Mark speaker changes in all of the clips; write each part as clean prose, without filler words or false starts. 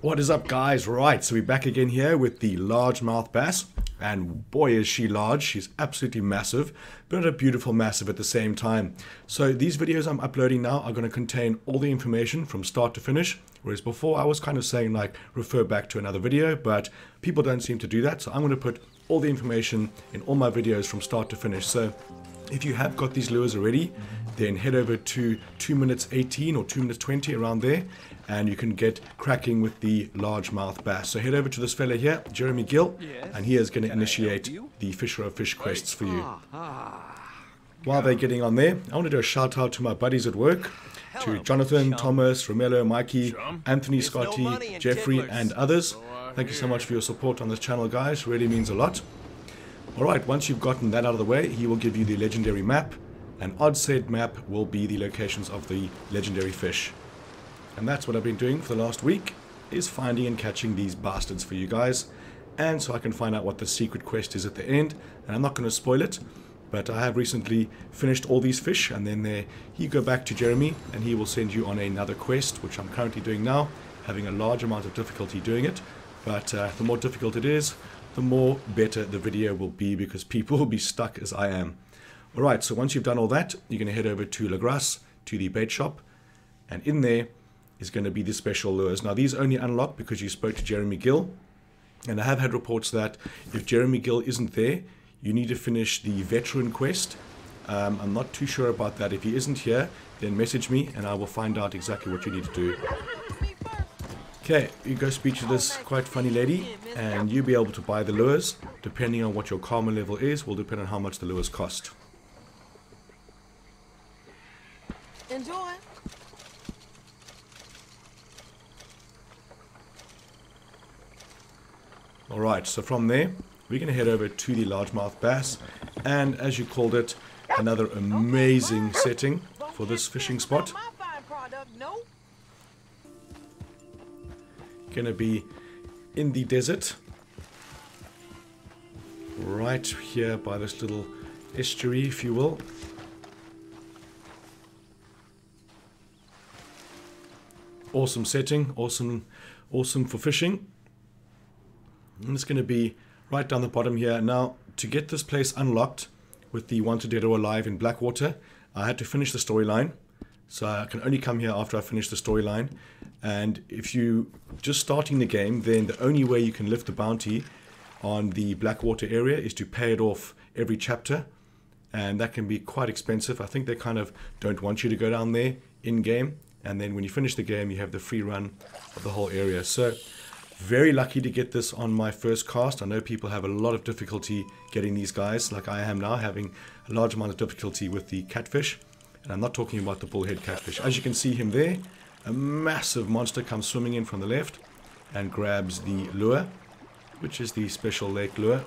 Speaker 1: What is up, guys? Right, so we're back again here with the largemouth bass, and boy is she large. She's absolutely massive, but a beautiful massive at the same time. So these videos I'm uploading now are going to contain all the information from start to finish, whereas before I was kind of saying like refer back to another video, but people don't seem to do that, so I'm going to put all the information in all my videos from start to finish. So if you have got these lures already, then head over to 2 minutes 18 or 2 minutes 20 around there, and you can get cracking with the largemouth bass. So head over to this fella here, Jeremy Gill, and he is going to initiate the Fisher of Fish quests for you. While they're getting on there, I want to do a shout out to my buddies at work, to Jonathan, Thomas, Romello, Mikey, Anthony, Scotty, Jeffrey, and others. Thank you so much for your support on this channel, guys. Really means a lot. Alright, once you've gotten that out of the way, he will give you the legendary map, and on said map will be the locations of the legendary fish. And that's what I've been doing for the last week, is finding and catching these bastards for you guys, and so I can find out what the secret quest is at the end. And I'm not going to spoil it, but I have recently finished all these fish, and then there you go back to Jeremy, and he will send you on another quest, which I'm currently doing now, having a large amount of difficulty doing it, but the more difficult it is, the more better the video will be, because people will be stuck as I am. Alright, so once you've done all that, you're going to head over to La Grasse, to the bait shop, and in there is going to be the special lures. Now these only unlock because you spoke to Jeremy Gill, and I have had reports that if Jeremy Gill isn't there, you need to finish the veteran quest. I'm not too sure about that. If he isn't here, then message me and I will find out exactly what you need to do. Okay, you go speak to this quite funny lady, and you'll be able to buy the lures. Depending on what your karma level is, will depend on how much the lures cost.
Speaker 2: Enjoy.
Speaker 1: Alright, so from there, we're going to head over to the largemouth bass, and as you called it, another amazing setting for this fishing spot. Going to be in the desert, right here by this little estuary, if you will. Awesome setting, awesome for fishing. And it's going to be right down the bottom here. Now, to get this place unlocked with the Wanted Dead or Alive in Blackwater, I had to finish the storyline. So I can only come here after I finish the storyline. And if you just starting the game, then the only way you can lift the bounty on the Blackwater area is to pay it off every chapter. And that can be quite expensive. I think they kind of don't want you to go down there in-game. And then when you finish the game, you have the free run of the whole area. So very lucky to get this on my first cast. I know people have a lot of difficulty getting these guys, like I am now, having a large amount of difficulty with the catfish. And I'm not talking about the bullhead catfish. As you can see him there, a massive monster comes swimming in from the left and grabs the lure, which is the special lake lure.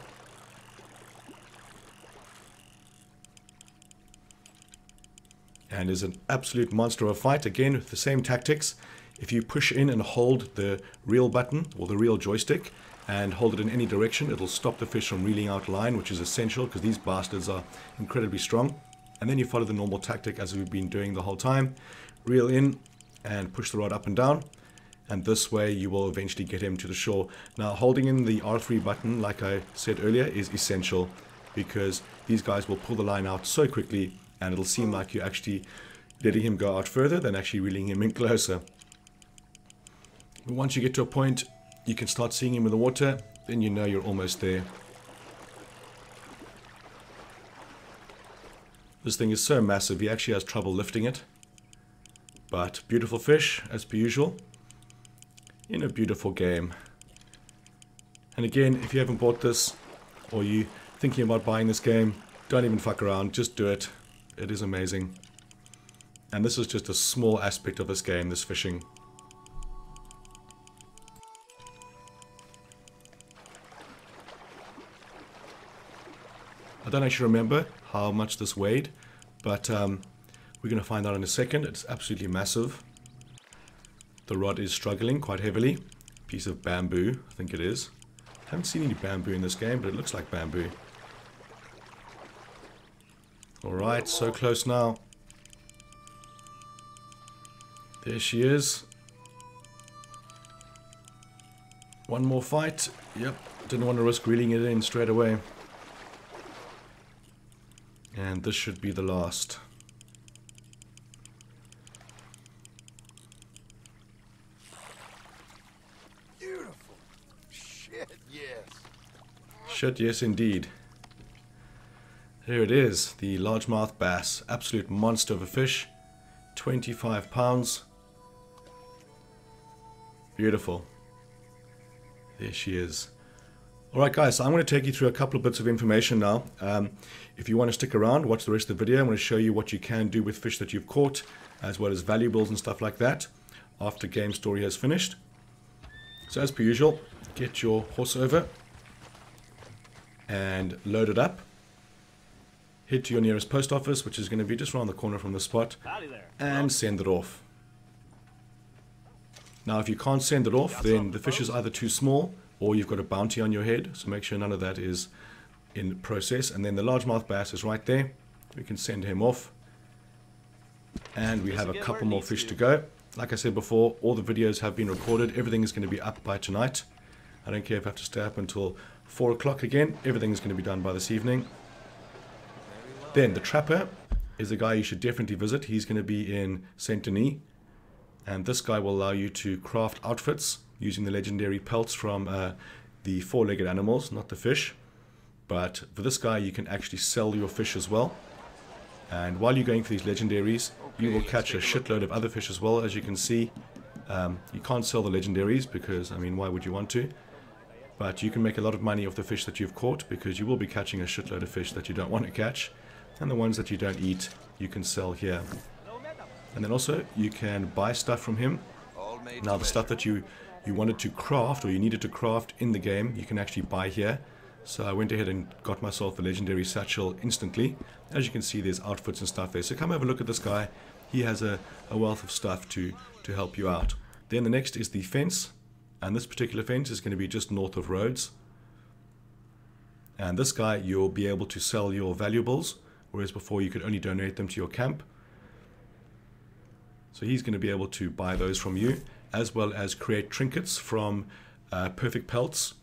Speaker 1: And is an absolute monster of a fight, again with the same tactics. If you push in and hold the reel button or the reel joystick and hold it in any direction, it'll stop the fish from reeling out line, which is essential because these bastards are incredibly strong. And then you follow the normal tactic as we've been doing the whole time. Reel in and push the rod up and down, and this way you will eventually get him to the shore. Now, holding in the R3 button, like I said earlier, is essential because these guys will pull the line out so quickly, and it'll seem like you're actually letting him go out further than actually reeling him in closer. But once you get to a point you can start seeing him in the water, then you know you're almost there. This thing is so massive, he actually has trouble lifting it. But beautiful fish, as per usual, in a beautiful game. And again, if you haven't bought this, or you thinking about buying this game, don't even fuck around, just do it. It is amazing. And this is just a small aspect of this game, this fishing. I don't actually remember how much this weighed, but we're going to find out in a second. It's absolutely massive. The rod is struggling quite heavily. Piece of bamboo, I think it is. I haven't seen any bamboo in this game, but it looks like bamboo. Alright, so close now. There she is. One more fight. Yep, didn't want to risk reeling it in straight away. And this should be the last.
Speaker 3: Beautiful. Shit, yes.
Speaker 1: Shit, yes indeed. Here it is, the largemouth bass. Absolute monster of a fish. 25 pounds. Beautiful. There she is. Alright guys, so I'm going to take you through a couple of bits of information now. If you want to stick around, watch the rest of the video. I'm going to show you what you can do with fish that you've caught, as well as valuables and stuff like that, after game story has finished. So as per usual, get your horse over and load it up. Head to your nearest post office, which is going to be just around the corner from the spot, and send it off. Now if you can't send it off, then the fish is either too small or you've got a bounty on your head, so make sure none of that is in process. And then the largemouth bass is right there. We can send him off. And we have a couple more fish to go. Like I said before, all the videos have been recorded. Everything is going to be up by tonight. I don't care if I have to stay up until 4 o'clock again. Everything is going to be done by this evening. Then the trapper is a guy you should definitely visit. He's going to be in Saint Denis. And this guy will allow you to craft outfits using the legendary pelts from the four-legged animals, not the fish. But for this guy, you can actually sell your fish as well. And while you're going for these legendaries, you will catch a shitload of other fish as well. As you can see, you can't sell the legendaries because, I mean, why would you want to? But you can make a lot of money off the fish that you've caught, because you will be catching a shitload of fish that you don't want to catch. And the ones that you don't eat, you can sell here. And then also, you can buy stuff from him. Now the stuff that you wanted to craft, or you needed to craft in the game, you can actually buy here. So I went ahead and got myself the legendary satchel instantly. As you can see, there's outfits and stuff there. So come have a look at this guy. He has a wealth of stuff to help you out. Then the next is the fence. And this particular fence is going to be just north of Rhodes. And this guy, you'll be able to sell your valuables, whereas before you could only donate them to your camp. So he's going to be able to buy those from you, as well as create trinkets from perfect pelts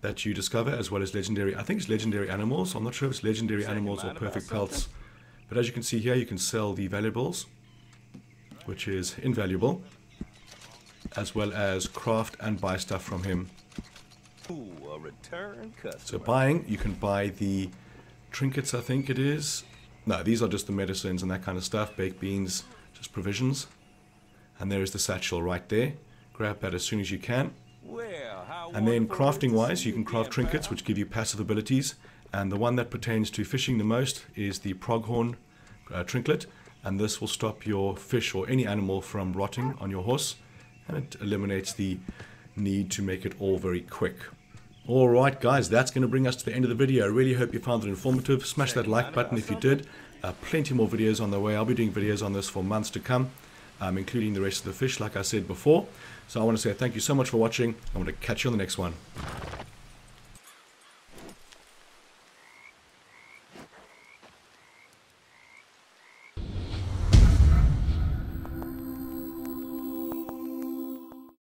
Speaker 1: that you discover, as well as legendary, I think it's legendary animals. I'm not sure if it's legendary animals or perfect pelts. But as you can see here, you can sell the valuables, which is invaluable, as well as craft and buy stuff from him.
Speaker 3: Ooh, a return customer.
Speaker 1: So buying, you can buy the trinkets, I think it is. No, these are just the medicines and that kind of stuff, baked beans, just provisions. And there is the satchel right there. Grab that as soon as you can. And then crafting wise, you can craft trinkets which give you passive abilities. And the one that pertains to fishing the most is the pronghorn trinket. And this will stop your fish or any animal from rotting on your horse. And it eliminates the need to make it all very quick. Alright guys, that's going to bring us to the end of the video. I really hope you found it informative. Smash that like button if you did. Plenty more videos on the way. I'll be doing videos on this for months to come, including the rest of the fish like I said before. So I want to say thank you so much for watching. I want to catch you on the next one.